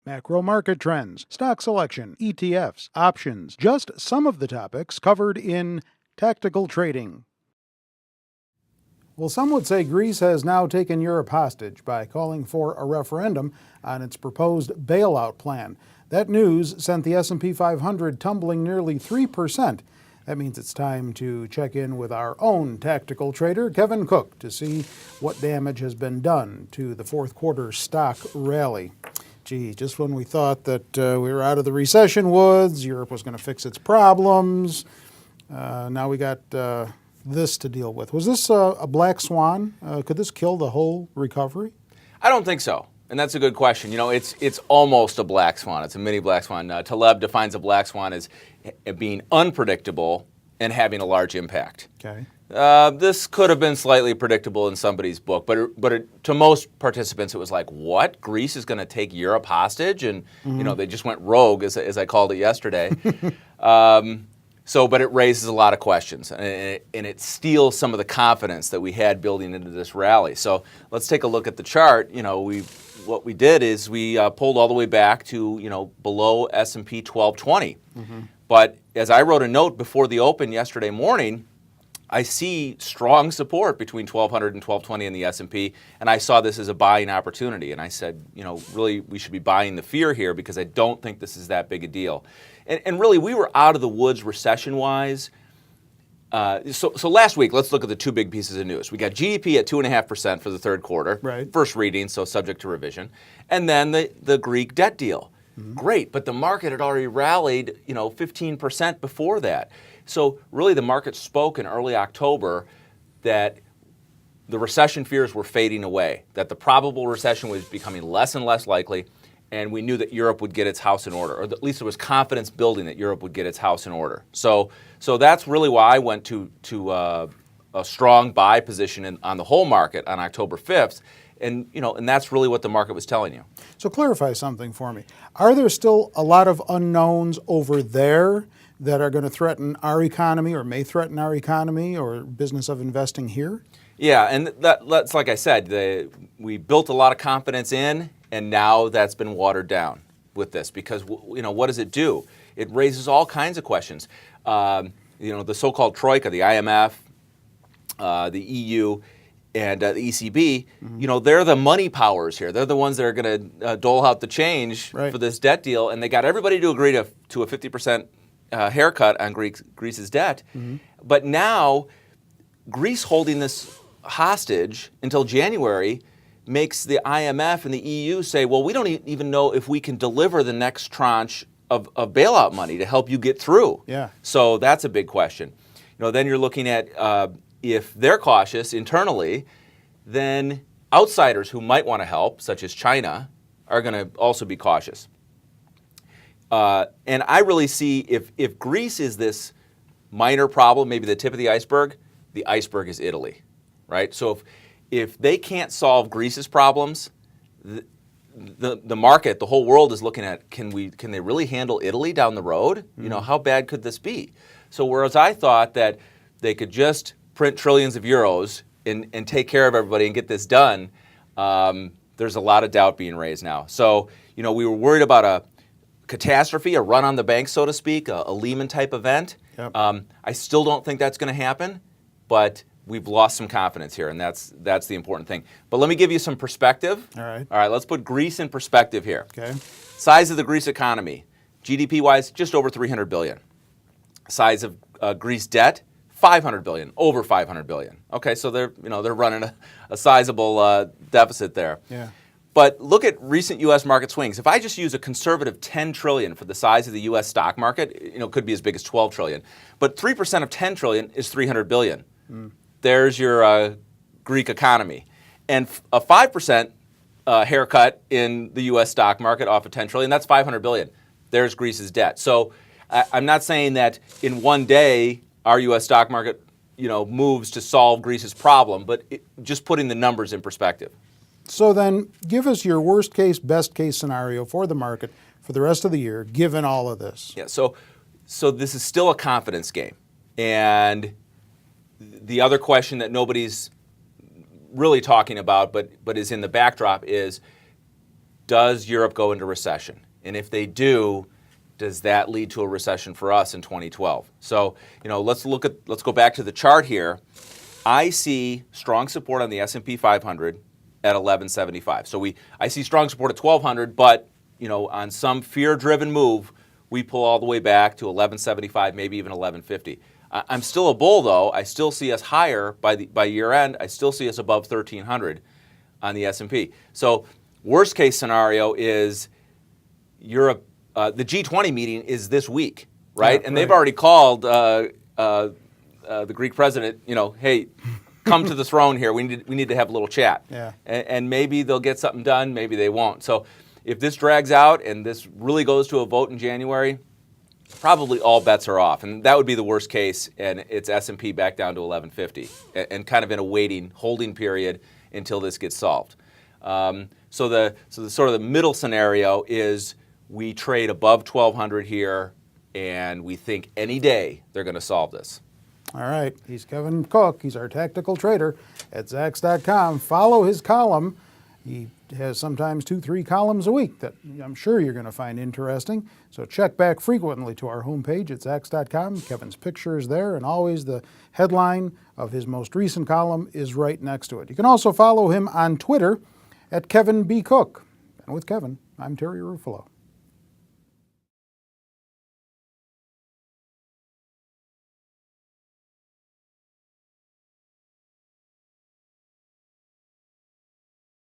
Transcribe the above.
macro market trends, stock selection, ETFs, options, just some of the topics covered in Tactical Trading. Well, some would say Greece has now taken Europe hostage by calling for a referendum on its proposed bailout plan. That news sent the S&P 500 tumbling nearly 3%. That means it's time to check in with our own tactical trader, Kevin Cook, to see what damage has been done to the fourth quarter stock rally. Gee, just when we thought that we were out of the recession woods, Europe was going to fix its problems, now we got this to deal with. Was this a black swan? Could this kill the whole recovery? I don't think so. And that's a good question. You know, it's almost a black swan. It's a mini black swan. Taleb defines a black swan as being unpredictable and having a large impact. Okay. This could have been slightly predictable in somebody's book, but to most participants, it was like, what? Greece is going to take Europe hostage? And, you know, they just went rogue, as I called it yesterday. But it raises a lot of questions, and it steals some of the confidence that we had building into this rally. So let's take a look at the chart. You know, what we did is we pulled all the way back to, you know, below S&P 1220. But as I wrote a note before the open yesterday morning, I see strong support between 1200 and 1220 in the S&P, and I saw this as a buying opportunity. And I said, you know, really, we should be buying the fear here because I don't think this is that big a deal. And really, we were out of the woods recession-wise. So last week, let's look at the two big pieces of news. We got GDP at 2.5% for the third quarter, right. First reading, so subject to revision, and then the Greek debt deal. Great, but the market had already rallied, you know, 15% before that. So really, the market spoke in early October that the recession fears were fading away, that the probable recession was becoming less and less likely, and we knew that Europe would get its house in order, or at least there was confidence building that Europe would get its house in order. So that's really why I went to a strong buy position on the whole market on October 5th. And that's really what the market was telling you. So clarify something for me. Are there still a lot of unknowns over there that are going to threaten our economy or may threaten our economy or business of investing here? Yeah, and that's like I said, we built a lot of confidence in, and now that's been watered down with this because, you know, what does it do? It raises all kinds of questions. You know, the so-called troika, the IMF, the EU, and the ECB, you know, they're the money powers here. They're the ones that are going to dole out the change for this debt deal, and they got everybody to agree to a 50% haircut on Greece's debt. But now, Greece holding this hostage until January makes the IMF and the EU say, well, we don't even know if we can deliver the next tranche of bailout money to help you get through. Yeah. So that's a big question. You know, then you're looking at if they're cautious internally, then outsiders who might want to help, such as China, are going to also be cautious. And I really see if Greece is this minor problem, maybe the tip of the iceberg is Italy, right? So if they can't solve Greece's problems, the market, the whole world is looking at, can they really handle Italy down the road? You know, how bad could this be? So whereas I thought that they could just print trillions of euros and take care of everybody and get this done, there's a lot of doubt being raised now. So, you know, we were worried about a catastrophe, a run on the bank, so to speak, a Lehman-type event. Yep. I still don't think that's going to happen, but we've lost some confidence here, and that's the important thing. But let me give you some perspective. All right. All right, let's put Greece in perspective here. Okay. Size of the Greece economy, GDP-wise, just over $300 billion. Size of Greece debt, $500 billion, over $500 billion. Okay, so they're running a sizable deficit there. Yeah. But look at recent U.S. market swings. If I just use a conservative $10 trillion for the size of the U.S. stock market, you know, it could be as big as $12 trillion. But 3% of $10 trillion is $300 billion. There's your Greek economy. And a 5% haircut in the U.S. stock market off of $10 trillion, that's $500 billion. There's Greece's debt. So I'm not saying that in one day our U.S. stock market, you know, moves to solve Greece's problem, but just putting the numbers in perspective. So then give us your worst case, best case scenario for the market for the rest of the year, given all of this. Yeah, so this is still a confidence game. And the other question that nobody's really talking about, but is in the backdrop is, does Europe go into recession? And if they do, does that lead to a recession for us in 2012? So, let's go back to the chart here. I see strong support on the S&P 500 at 1175. So I see strong support at 1200, but on some fear-driven move, we pull all the way back to 1175, maybe even 1150. I'm still a bull, though. I still see us higher by year end. I still see us above 1300 on the S&P. So worst case scenario is Europe. The G20 meeting is this week, right? Yeah, and they've already called the Greek president. Hey, come to the throne here. We need to have a little chat. Yeah. And maybe they'll get something done. Maybe they won't. So if this drags out and this really goes to a vote in January, probably all bets are off, and that would be the worst case. And it's S&P back down to 1150, and kind of in a holding period until this gets solved. So the sort of the middle scenario is we trade above 1200 here, and we think any day they're going to solve this. All right, he's Kevin Cook. He's our tactical trader at Zacks.com. Follow his column. He has sometimes 2-3 columns a week that I'm sure you're going to find interesting. So check back frequently to our homepage at Zacks.com. Kevin's picture is there, and always the headline of his most recent column is right next to it. You can also follow him on Twitter at Kevin B. Cook. And with Kevin, I'm Terry Ruffalo.